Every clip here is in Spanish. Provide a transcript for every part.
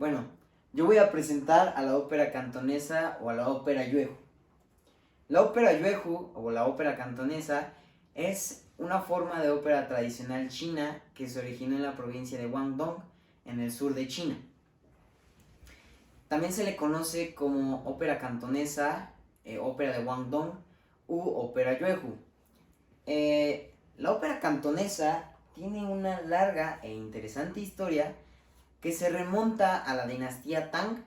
Bueno, yo voy a presentar a la ópera cantonesa o a la ópera Yuehu. La ópera Yuehu o la ópera cantonesa es una forma de ópera tradicional china que se originó en la provincia de Guangdong, en el sur de China. También se le conoce como ópera cantonesa, ópera de Guangdong u ópera Yuehu. La ópera cantonesa tiene una larga e interesante historia que se remonta a la dinastía Tang,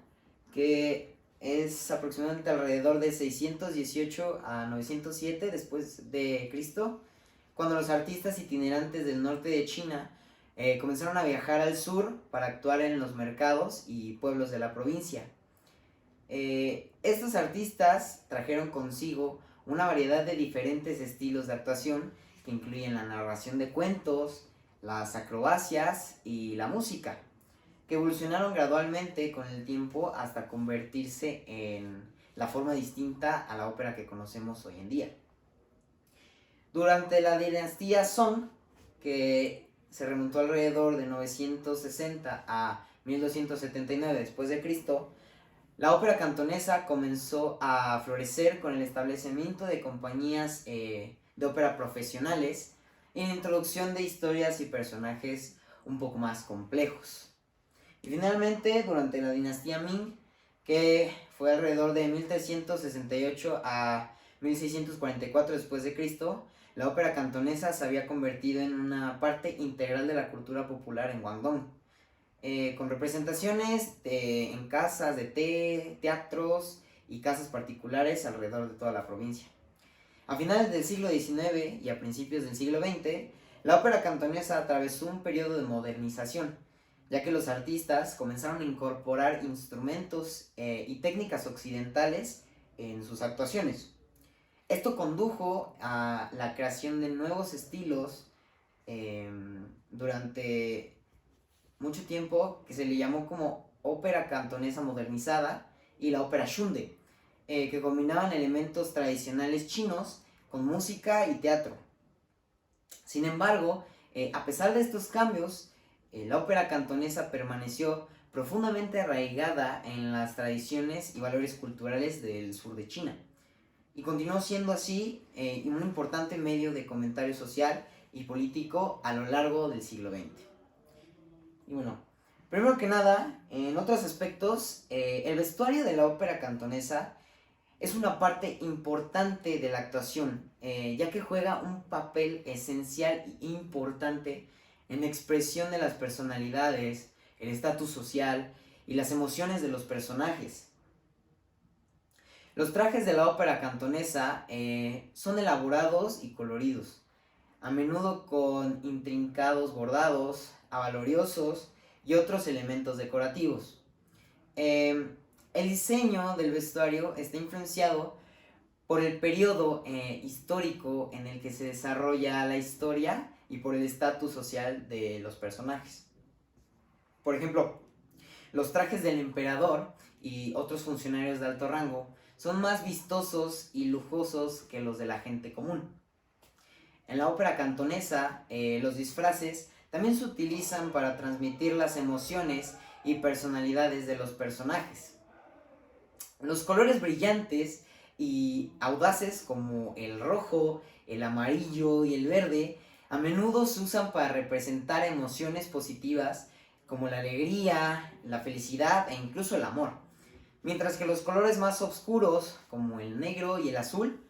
que es aproximadamente alrededor de 618 a 907 después de Cristo, cuando los artistas itinerantes del norte de China comenzaron a viajar al sur para actuar en los mercados y pueblos de la provincia. Estos artistas trajeron consigo una variedad de diferentes estilos de actuación que incluyen la narración de cuentos, las acrobacias y la música, que evolucionaron gradualmente con el tiempo hasta convertirse en la forma distinta a la ópera que conocemos hoy en día. Durante la dinastía Song, que se remontó alrededor de 960 a 1279 después de Cristo, la ópera cantonesa comenzó a florecer con el establecimiento de compañías de ópera profesionales y la introducción de historias y personajes un poco más complejos. Y finalmente, durante la dinastía Ming, que fue alrededor de 1368 a 1644 después de Cristo, la ópera cantonesa se había convertido en una parte integral de la cultura popular en Guangdong, con representaciones en casas de té, teatros y casas particulares alrededor de toda la provincia. A finales del siglo XIX y a principios del siglo XX, la ópera cantonesa atravesó un periodo de modernización, ya que los artistas comenzaron a incorporar instrumentos y técnicas occidentales en sus actuaciones. Esto condujo a la creación de nuevos estilos durante mucho tiempo, que se le llamó como ópera cantonesa modernizada y la ópera shunde, que combinaban elementos tradicionales chinos con música y teatro. Sin embargo, a pesar de estos cambios, la ópera cantonesa permaneció profundamente arraigada en las tradiciones y valores culturales del sur de China, y continuó siendo así un importante medio de comentario social y político a lo largo del siglo XX. Y bueno, primero que nada, en otros aspectos, el vestuario de la ópera cantonesa es una parte importante de la actuación, ya que juega un papel esencial e importante en la expresión de las personalidades, el estatus social y las emociones de los personajes. Los trajes de la ópera cantonesa son elaborados y coloridos, a menudo con intrincados bordados, abaloriosos y otros elementos decorativos. El diseño del vestuario está influenciado por el periodo histórico en el que se desarrolla la historia y por el estatus social de los personajes. Por ejemplo, los trajes del emperador y otros funcionarios de alto rango son más vistosos y lujosos que los de la gente común. En la ópera cantonesa, los disfraces también se utilizan para transmitir las emociones y personalidades de los personajes. Los colores brillantes y audaces como el rojo, el amarillo y el verde a menudo se usan para representar emociones positivas como la alegría, la felicidad e incluso el amor. Mientras que los colores más oscuros como el negro y el azul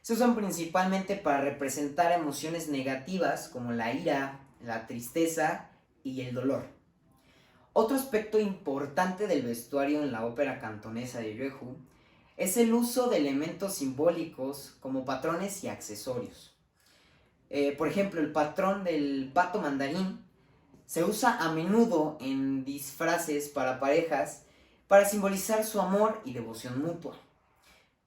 se usan principalmente para representar emociones negativas como la ira, la tristeza y el dolor. Otro aspecto importante del vestuario en la ópera cantonesa de Yuehu es el uso de elementos simbólicos como patrones y accesorios. Por ejemplo, el patrón del pato mandarín se usa a menudo en disfraces para parejas para simbolizar su amor y devoción mutua.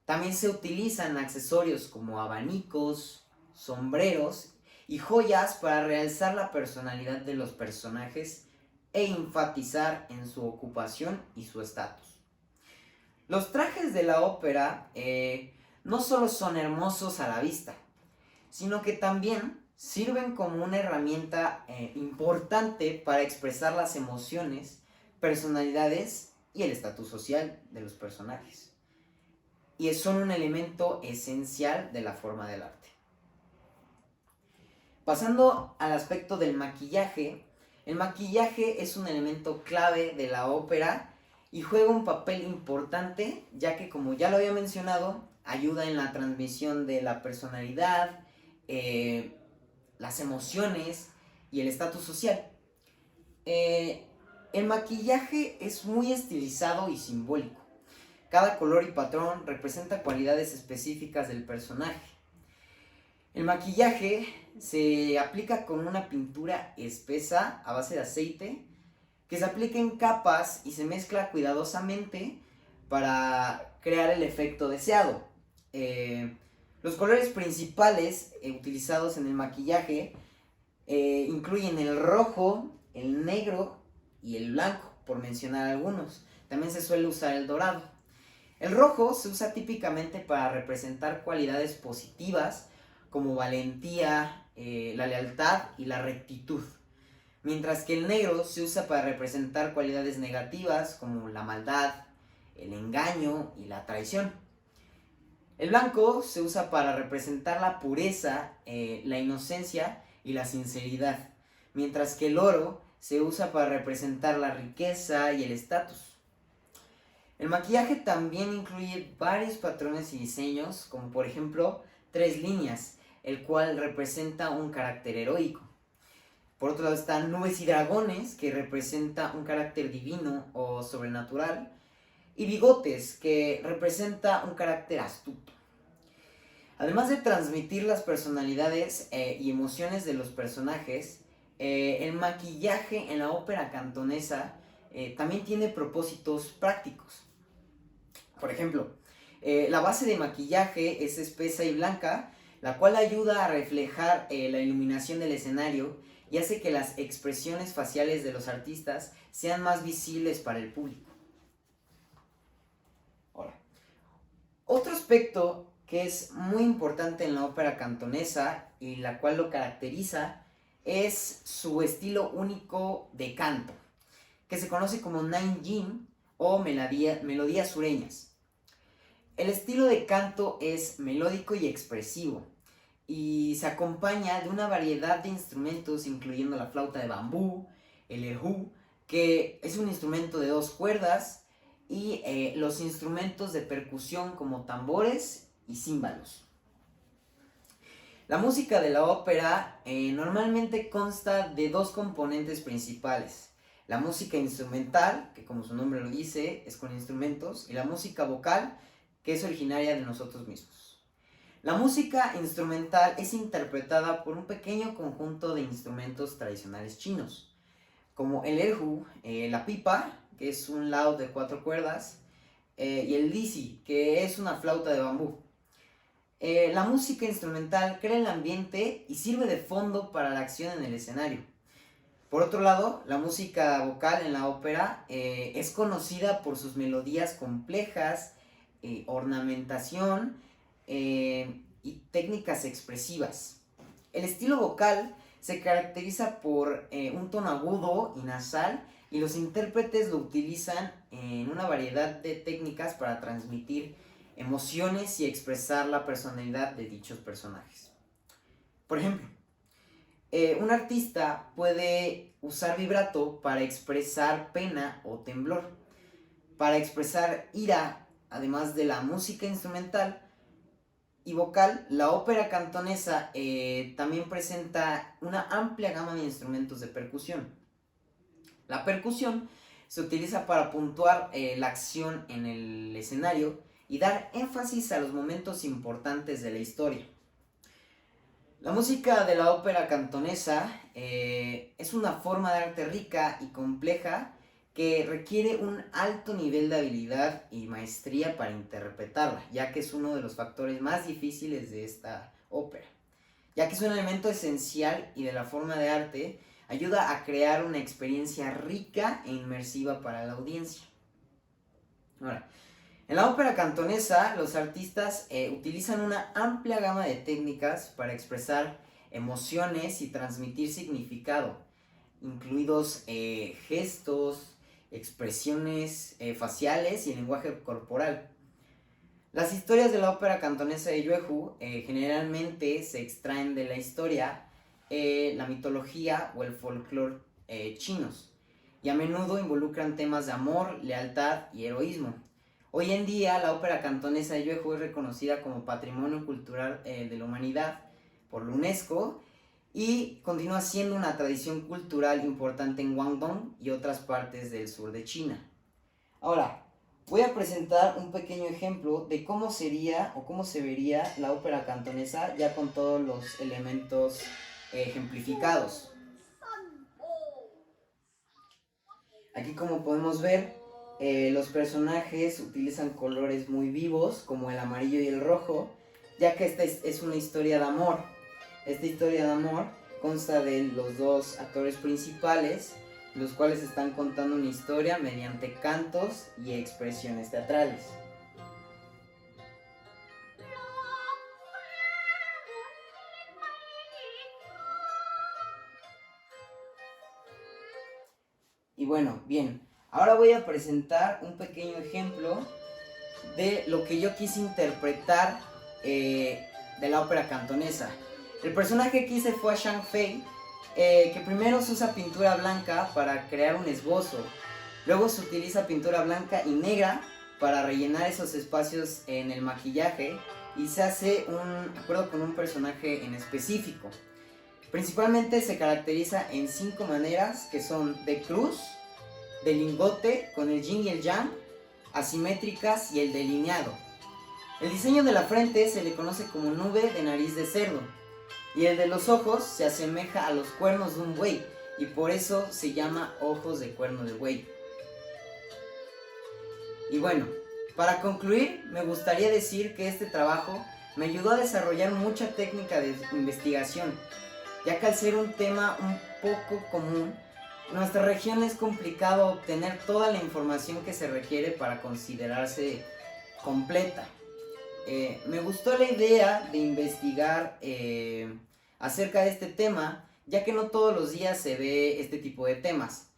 También se utilizan accesorios como abanicos, sombreros y joyas para realzar la personalidad de los personajes e enfatizar en su ocupación y su estatus. Los trajes de la ópera no solo son hermosos a la vista, sino que también sirven como una herramienta importante para expresar las emociones personalidades y el estatus social de los personajes. Y son un elemento esencial de la forma del arte. Pasando al aspecto del maquillaje, el maquillaje es un elemento clave de la ópera y juega un papel importante, ya que, como ya lo había mencionado, ayuda en la transmisión de la personalidad, las emociones y el estatus social. El maquillaje es muy estilizado y simbólico. Cada color y patrón representa cualidades específicas del personaje. El maquillaje se aplica con una pintura espesa a base de aceite que se aplica en capas y se mezcla cuidadosamente para crear el efecto deseado. Los colores principales utilizados en el maquillaje incluyen el rojo, el negro y el blanco, por mencionar algunos. También se suele usar el dorado. El rojo se usa típicamente para representar cualidades positivas como valentía, la lealtad y la rectitud. Mientras que el negro se usa para representar cualidades negativas como la maldad, el engaño y la traición. El blanco se usa para representar la pureza, la inocencia y la sinceridad. Mientras que el oro se usa para representar la riqueza y el estatus. El maquillaje también incluye varios patrones y diseños, como por ejemplo 3 líneas, el cual representa un carácter heroico. Por otro lado están nubes y dragones, que representa un carácter divino o sobrenatural, y bigotes, que representa un carácter astuto. Además de transmitir las personalidades y emociones de los personajes, el maquillaje en la ópera cantonesa también tiene propósitos prácticos. Por ejemplo, la base de maquillaje es espesa y blanca, la cual ayuda a reflejar la iluminación del escenario y hace que las expresiones faciales de los artistas sean más visibles para el público. Ahora, otro aspecto que es muy importante en la ópera cantonesa y la cual lo caracteriza es su estilo único de canto, que se conoce como Nanjing o melodías sureñas. El estilo de canto es melódico y expresivo y se acompaña de una variedad de instrumentos, incluyendo la flauta de bambú, el erhu, que es un instrumento de 2 cuerdas, y los instrumentos de percusión como tambores y címbalos. La música de la ópera normalmente consta de 2 componentes principales: la música instrumental, que como su nombre lo dice, es con instrumentos, y la música vocal, que es originaria de nosotros mismos. La música instrumental es interpretada por un pequeño conjunto de instrumentos tradicionales chinos, como el erhu, la pipa, que es un laúd de 4 cuerdas, y el dixi, que es una flauta de bambú. La música instrumental crea el ambiente y sirve de fondo para la acción en el escenario. Por otro lado, la música vocal en la ópera es conocida por sus melodías complejas, ornamentación y técnicas expresivas. El estilo vocal se caracteriza por un tono agudo y nasal, y los intérpretes lo utilizan en una variedad de técnicas para transmitir emociones y expresar la personalidad de dichos personajes. Por ejemplo, un artista puede usar vibrato para expresar pena o temblor, para expresar ira. Además de la música instrumental y vocal, la ópera cantonesa también presenta una amplia gama de instrumentos de percusión. La percusión se utiliza para puntuar la acción en el escenario y dar énfasis a los momentos importantes de la historia. La música de la ópera cantonesa es una forma de arte rica y compleja que requiere un alto nivel de habilidad y maestría para interpretarla, ya que es uno de los factores más difíciles de esta ópera, ya que es un elemento esencial y de la forma de arte ayuda a crear una experiencia rica e inmersiva para la audiencia. Ahora, en la ópera cantonesa, los artistas utilizan una amplia gama de técnicas para expresar emociones y transmitir significado, incluidos gestos, expresiones faciales y el lenguaje corporal. Las historias de la ópera cantonesa de Yuehu generalmente se extraen de la historia, la mitología o el folclore chinos, y a menudo involucran temas de amor, lealtad y heroísmo. Hoy en día la ópera cantonesa de Yuehu es reconocida como Patrimonio Cultural de la Humanidad por la UNESCO y continúa siendo una tradición cultural importante en Guangdong y otras partes del sur de China. Ahora, voy a presentar un pequeño ejemplo de cómo sería o cómo se vería la ópera cantonesa ya con todos los elementos ejemplificados. Aquí, como podemos ver, los personajes utilizan colores muy vivos como el amarillo y el rojo, ya que esta es una historia de amor. Esta historia de amor consta de los dos actores principales, los cuales están contando una historia mediante cantos y expresiones teatrales. Y bueno, bien, ahora voy a presentar un pequeño ejemplo de lo que yo quise interpretar de la ópera cantonesa. El personaje que hice fue a Shang Fei, que primero se usa pintura blanca para crear un esbozo, luego se utiliza pintura blanca y negra para rellenar esos espacios en el maquillaje y se hace un acuerdo con un personaje en específico. Principalmente se caracteriza en 5 maneras, que son de cruz, de lingote, con el yin y el yang, asimétricas y el delineado. El diseño de la frente se le conoce como nube de nariz de cerdo, y el de los ojos se asemeja a los cuernos de un buey, y por eso se llama ojos de cuerno de buey. Y bueno, para concluir, me gustaría decir que este trabajo me ayudó a desarrollar mucha técnica de investigación, ya que al ser un tema un poco común, en nuestra región es complicado obtener toda la información que se requiere para considerarse completa. Me gustó la idea de investigar acerca de este tema, ya que no todos los días se ve este tipo de temas.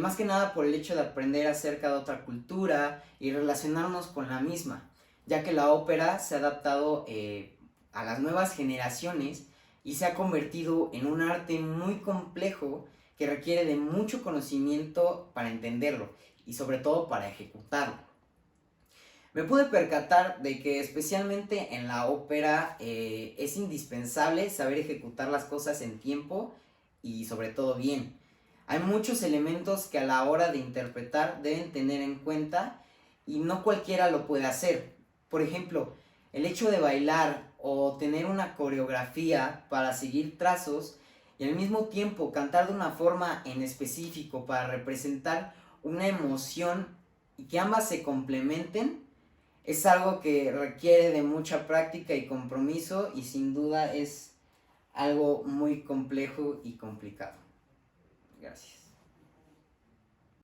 Más que nada por el hecho de aprender acerca de otra cultura y relacionarnos con la misma, ya que la ópera se ha adaptado a las nuevas generaciones y se ha convertido en un arte muy complejo que requiere de mucho conocimiento para entenderlo y sobre todo para ejecutarlo. Me pude percatar de que especialmente en la ópera es indispensable saber ejecutar las cosas en tiempo y sobre todo bien. Hay muchos elementos que a la hora de interpretar deben tener en cuenta y no cualquiera lo puede hacer. Por ejemplo, el hecho de bailar o tener una coreografía para seguir trazos y al mismo tiempo cantar de una forma en específico para representar una emoción y que ambas se complementen es algo que requiere de mucha práctica y compromiso y sin duda es algo muy complejo y complicado. Gracias.